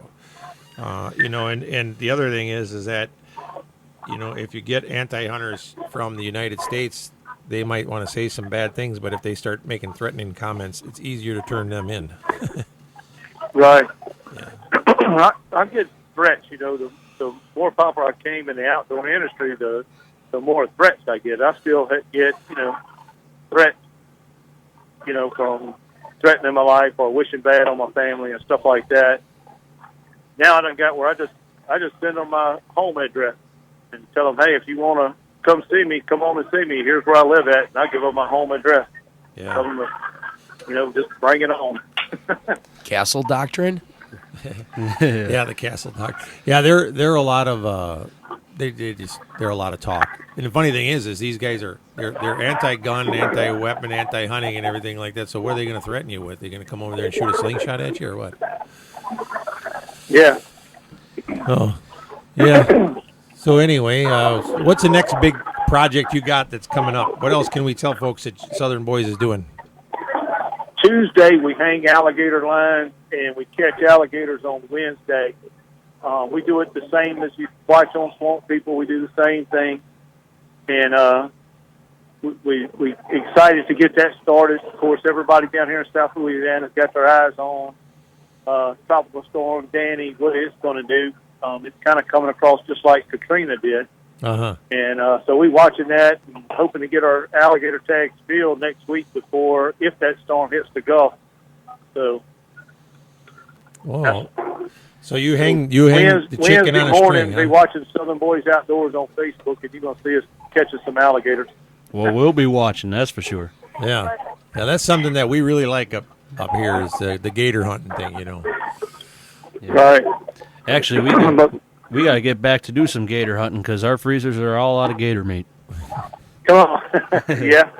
and the other thing is that, if you get anti-hunters from the United States, they might want to say some bad things, but if they start making threatening comments, it's easier to turn them in. Right. Yeah. I get threats. The more popular I came in the outdoor industry, the more threats I get. I still get threats. From threatening my life or wishing bad on my family and stuff like that. Now I done got where I just send them my home address and tell them, hey, if you want to come see me, come on and see me. Here's where I live at, and I give them my home address. Yeah. Tell them to, just bring it on. Castle doctrine. Yeah, the castle doctrine. Yeah, they're a lot of they're a lot of talk. And the funny thing is these guys they're anti-gun, anti-weapon, anti-hunting, and everything like that. So what are they going to threaten you with? They're going to come over there and shoot a slingshot at you, or what? Yeah. Oh, yeah. So anyway, what's the next big project you got that's coming up? What else can we tell folks that Southern Boys is doing? Tuesday we hang alligator lines and we catch alligators on Wednesday. We do it the same as you watch on Swamp People. We do the same thing, and we excited to get that started. Of course, everybody down here in South Louisiana's got their eyes on Tropical Storm Danny, what it's going to do. It's kind of coming across just like Katrina did. Uh-huh. And so we're watching that and hoping to get our alligator tags filled next week if that storm hits the Gulf. So, whoa. So you hang the chicken on a string. Be watching Southern Boys Outdoors on Facebook, and you're going to see us catching some alligators. Well, we'll be watching, that's for sure. Yeah, that's something that we really like up here is the gator hunting thing. Yeah. Right. Actually, we got to get back to do some gator hunting because our freezers are all out of gator meat. Come on. Yeah.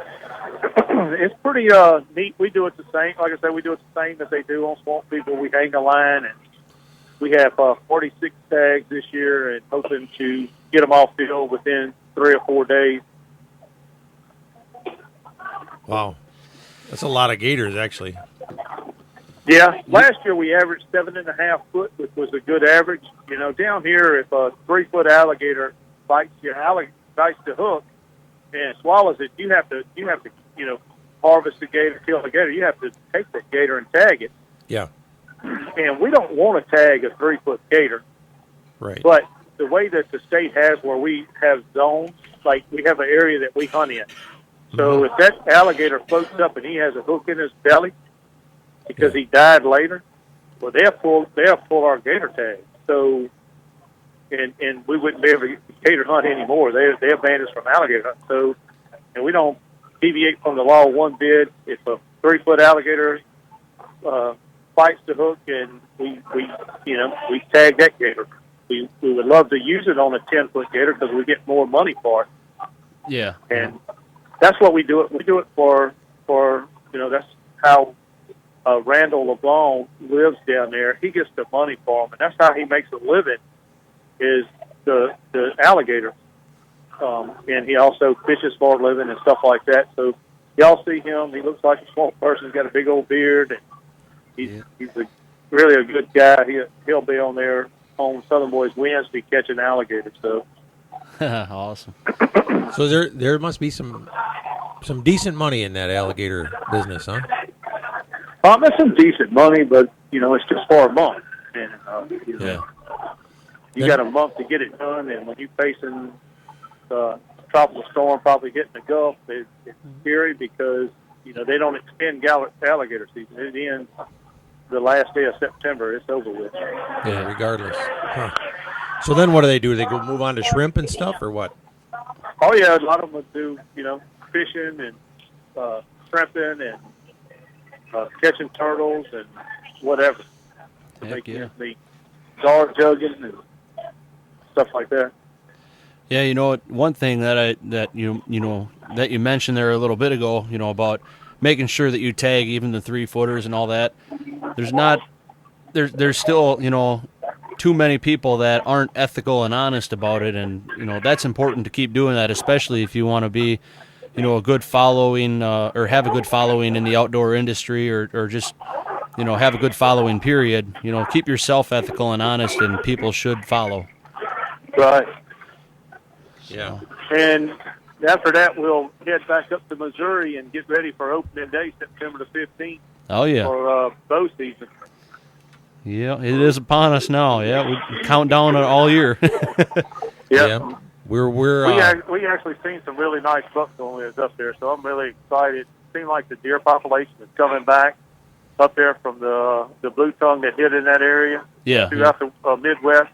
It's pretty neat. We do it the same. Like I said, we do it the same as they do on Swamp People. We hang a line, and we have 46 tags this year and hoping to get them all filled within 3 or 4 days. Wow. That's a lot of gators, actually. Yeah, last year we averaged 7.5 foot, which was a good average. Down here, if a 3-foot alligator bites the hook and swallows it, you have to harvest the gator, kill the gator. You have to take that gator and tag it. Yeah. And we don't want to tag a 3-foot gator. Right. But the way that the state has where we have zones, like we have an area that we hunt in. So if that alligator floats up and he has a hook in his belly because he died later, well, they'll pull our gator tag. So, and we wouldn't be able to gator hunt anymore. They banned us from alligator hunt. So, and we don't deviate from the law one bit. If a 3-foot alligator fights the hook, and we tag that gator. We would love to use it on a 10-foot gator because we get more money for it. Yeah. And that's what we do it. We do it for that's how Randall LeBlanc lives down there. He gets the money for them, and that's how he makes a living. Is the alligator, and he also fishes for a living and stuff like that. So y'all see him. He looks like a small person. He's got a big old beard, and he's really a good guy. He'll be on there on Southern Boys Wednesday catching alligators. So awesome. So there must be some decent money in that alligator business, huh? There's some decent money, but it's just for a month, and you got a month to get it done. And when you're facing tropical storm, probably hitting the Gulf, it's scary because they don't extend alligator season. It ends the last day of September. It's over with. Yeah, regardless. Huh. So then what do? They go move on to shrimp and stuff, or what? Oh yeah, a lot of them would do fishing and shrimping and catching turtles and whatever. Heck yeah. The guard jugging and stuff like that. Yeah, one thing that you mentioned there a little bit ago, about making sure that you tag even the 3-footers and all that. There's still too many people that aren't ethical and honest about it, and that's important to keep doing that, especially if you want to be a good following or have a good following in the outdoor industry, or just have a good following period. Keep yourself ethical and honest, and people should follow. Right. Yeah. And after that, we'll head back up to Missouri and get ready for opening day, September the 15th. Oh yeah. For bow season. Yeah, it is upon us now. Yeah, we count down all year. Yeah. We actually seen some really nice bucks when we was up there, so I'm really excited. It seemed like the deer population is coming back up there from the blue tongue that hit in that area. Yeah. Throughout the Midwest.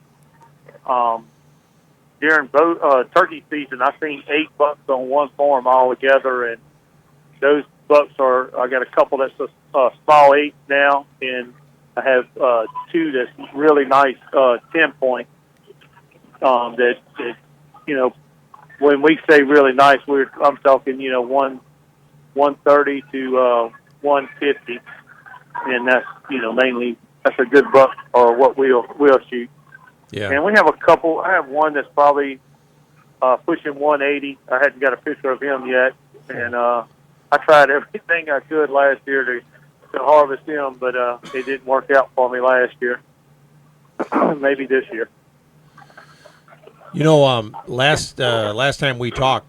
During turkey season, I've seen 8 bucks on one farm all together, and those bucks I got a couple that's a small 8 now, and I have 2 that's really nice 10-point. That when we say really nice, I'm talking 130 to 150, and that's mainly that's a good buck or what we'll shoot. Yeah. And we have a couple. I have one that's probably pushing 180. I hadn't got a picture of him yet, and I tried everything I could last year to harvest him, but it didn't work out for me last year. Maybe this year. Last time we talked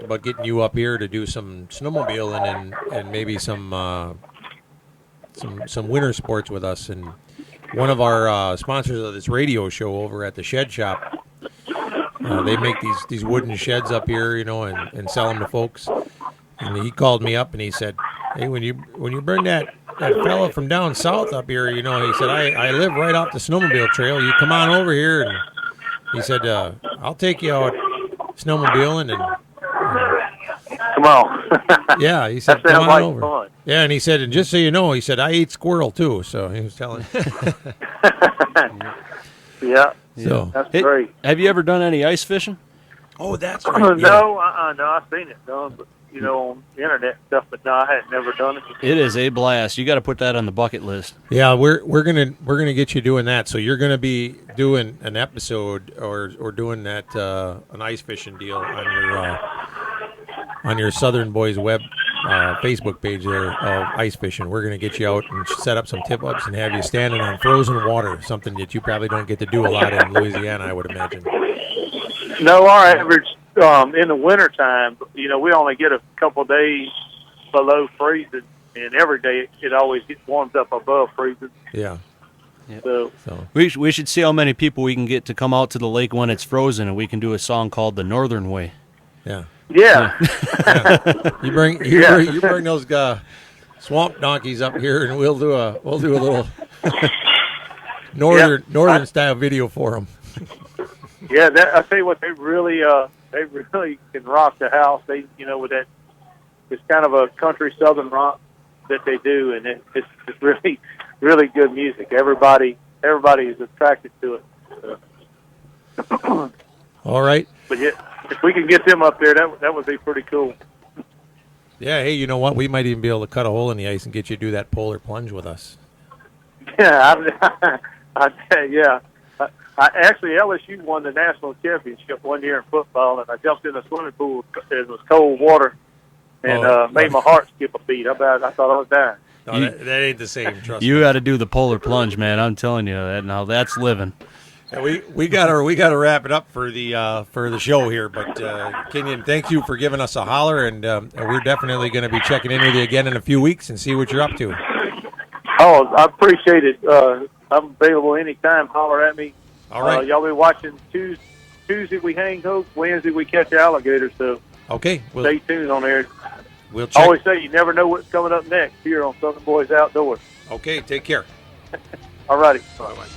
about getting you up here to do some snowmobiling and maybe some winter sports with us. And one of our sponsors of this radio show over at the Shed Shop, they make these wooden sheds up here, and sell them to folks. And he called me up and he said, "Hey, when you bring that fella from down south up here, he said I live right off the snowmobile trail. You come on over here." And he said, "I'll take you out snowmobiling and come on." Yeah, he said, that "Come on like over." Fun. Yeah, and he said, "And just so you know," he said, "I eat squirrel too." So he was telling. Yeah. So that's great. Have you ever done any ice fishing? Oh, that's right. No, I've seen it done, but on the internet stuff. But no, I had never done it. It is a blast. You got to put that on the bucket list. Yeah, we're gonna get you doing that. So you're gonna be doing an episode or doing that an ice fishing deal on your Southern Boys web Facebook page there of ice fishing. We're gonna get you out and set up some tip ups and have you standing on frozen water, something that you probably don't get to do a lot in Louisiana, I would imagine. No, our average in the wintertime, we only get a couple of days below freezing and every day it always gets warmed up above freezing. Yeah. So We should see how many people we can get to come out to the lake when it's frozen, and we can do a song called "The Northern Way." Yeah. Yeah. You bring those swamp donkeys up here, and we'll do a little northern style video for them. Yeah, I tell you what, they really can rock the house. They, with that, it's kind of a country southern rock that they do, and it's really, really good music. Everybody is attracted to it. So. All right. But yeah, if we can get them up there, that would be pretty cool. Yeah. Hey, you know what? We might even be able to cut a hole in the ice and get you to do that polar plunge with us. Yeah, yeah. Actually, LSU won the national championship one year in football, and I jumped in the swimming pool. It was cold water, and made my heart skip a beat. I thought I was dying. No, that ain't the same. Trust me. You got to do the polar plunge, man. I'm telling you that. Now that's living. Yeah, we gotta wrap it up for the show here. But Kenyon, thank you for giving us a holler, and we're definitely going to be checking in with you again in a few weeks and see what you're up to. Oh, I appreciate it. I'm available anytime. Holler at me. All right. Y'all be watching Tuesday we hang hooks, Wednesday we catch alligators. So okay, stay tuned on there. We'll check. I always say you never know what's coming up next here on Southern Boys Outdoors. Okay, take care. All righty. Bye-bye.